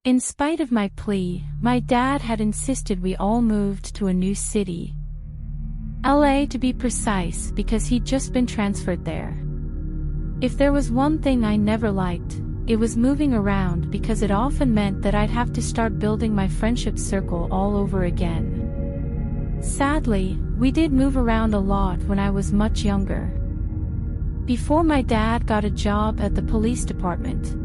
In spite of my plea, my dad had insisted we all moved to a new city. LA to be precise, because he'd just been transferred there. If there was one thing I never liked, it was moving around, because it often meant that I'd have to start building my friendship circle all over again. Sadly, we did move around a lot when I was much younger. Before my dad got a job at the police department.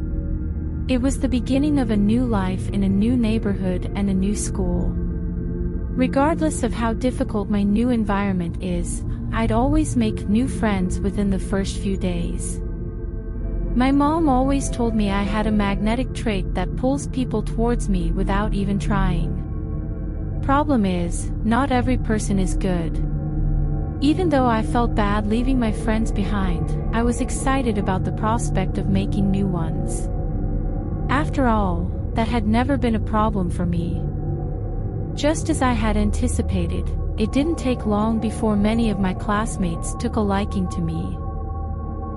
It was the beginning of a new life in a new neighborhood and a new school. Regardless of how difficult my new environment is, I'd always make new friends within the first few days. My mom always told me I had a magnetic trait that pulls people towards me without even trying. Problem is, not every person is good. Even though I felt bad leaving my friends behind, I was excited about the prospect of making new ones. After all, that had never been a problem for me. Just as I had anticipated, it didn't take long before many of my classmates took a liking to me.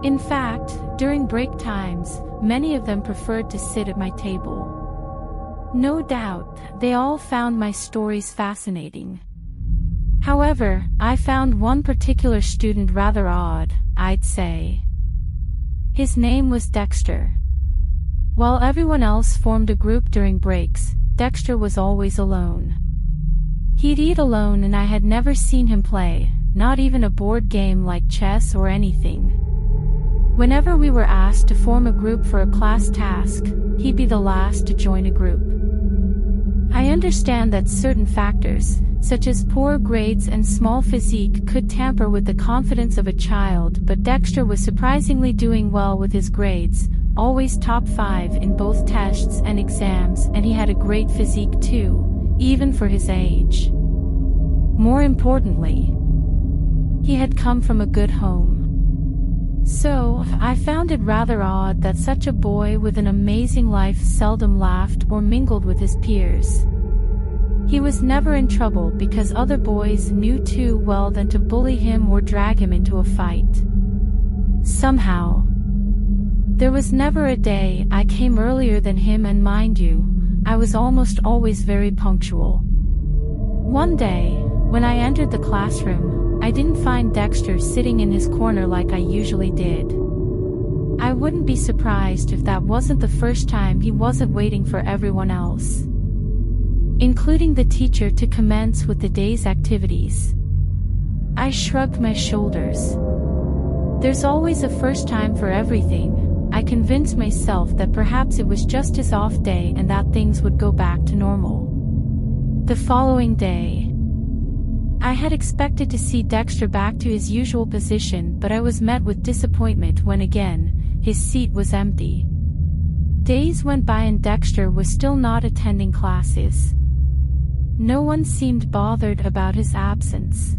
In fact, during break times, many of them preferred to sit at my table. No doubt, they all found my stories fascinating. However, I found one particular student rather odd, I'd say. His name was Dexter. While everyone else formed a group during breaks, Dexter was always alone. He'd eat alone, and I had never seen him play, not even a board game like chess or anything. Whenever we were asked to form a group for a class task, he'd be the last to join a group. I understand that certain factors, such as poor grades and small physique, could tamper with the confidence of a child, but Dexter was surprisingly doing well with his grades, always top 5 in both tests and exams, and he had a great physique too, even for his age. More importantly, he had come from a good home. So, I found it rather odd that such a boy with an amazing life seldom laughed or mingled with his peers. He was never in trouble because other boys knew too well than to bully him or drag him into a fight. Somehow, there was never a day I came earlier than him, and mind you, I was almost always very punctual. One day, when I entered the classroom, I didn't find Dexter sitting in his corner like I usually did. I wouldn't be surprised if that wasn't the first time he wasn't waiting for everyone else, including the teacher, to commence with the day's activities. I shrugged my shoulders. There's always a first time for everything. I convinced myself that perhaps it was just his off day and that things would go back to normal. The following day, I had expected to see Dexter back to his usual position, but I was met with disappointment when again, his seat was empty. Days went by and Dexter was still not attending classes. No one seemed bothered about his absence.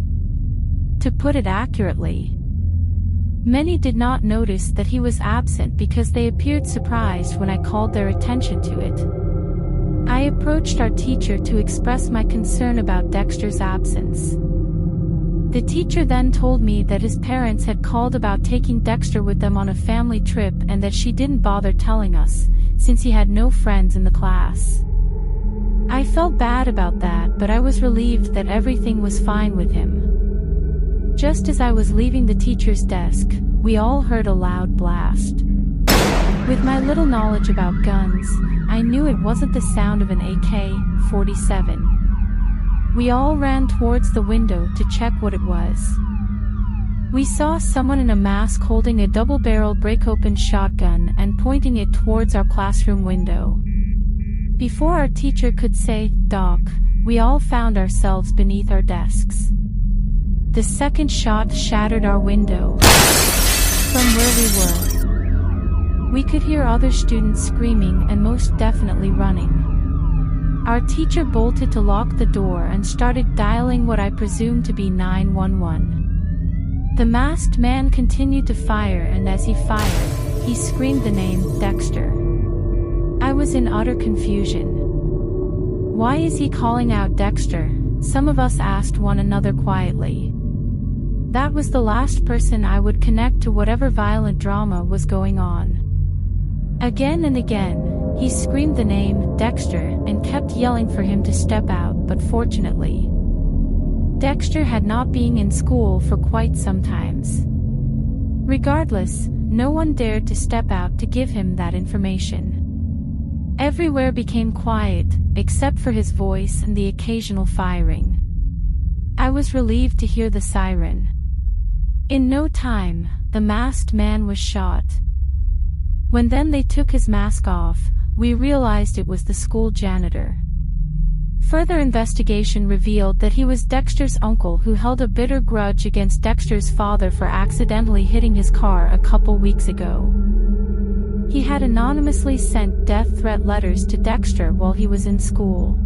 To put it accurately, many did not notice that he was absent because they appeared surprised when I called their attention to it. I approached our teacher to express my concern about Dexter's absence. The teacher then told me that his parents had called about taking Dexter with them on a family trip and that she didn't bother telling us, since he had no friends in the class. I felt bad about that, but I was relieved that everything was fine with him. Just as I was leaving the teacher's desk, we all heard a loud blast. With my little knowledge about guns, I knew it wasn't the sound of an AK-47. We all ran towards the window to check what it was. We saw someone in a mask holding a double-barreled break-open shotgun and pointing it towards our classroom window. Before our teacher could say, "Doc," we all found ourselves beneath our desks. The second shot shattered our window. From where we were, we could hear other students screaming and most definitely running. Our teacher bolted to lock the door and started dialing what I presumed to be 911. The masked man continued to fire, and as he fired, he screamed the name, Dexter. I was in utter confusion. Why is he calling out Dexter? Some of us asked one another quietly. That was the last person I would connect to whatever violent drama was going on. Again and again, He screamed the name, Dexter, and kept yelling for him to step out, but fortunately, Dexter had not been in school for quite some times. Regardless, no one dared to step out to give him that information. Everywhere became quiet, except for his voice and the occasional firing. I was relieved to hear the siren. In no time, the masked man was shot. When then they took his mask off, we realized it was the school janitor. Further investigation revealed that he was Dexter's uncle who held a bitter grudge against Dexter's father for accidentally hitting his car a couple weeks ago. He had anonymously sent death threat letters to Dexter while he was in school.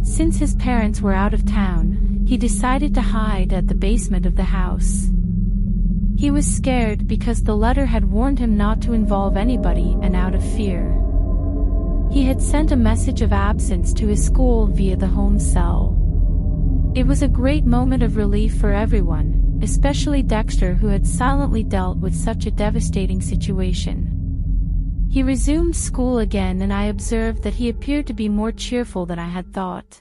Since his parents were out of town, he decided to hide at the basement of the house. He was scared because the letter had warned him not to involve anybody, and out of fear, he had sent a message of absence to his school via the home cell. It was a great moment of relief for everyone, especially Dexter, who had silently dealt with such a devastating situation. He resumed school again, and I observed that he appeared to be more cheerful than I had thought.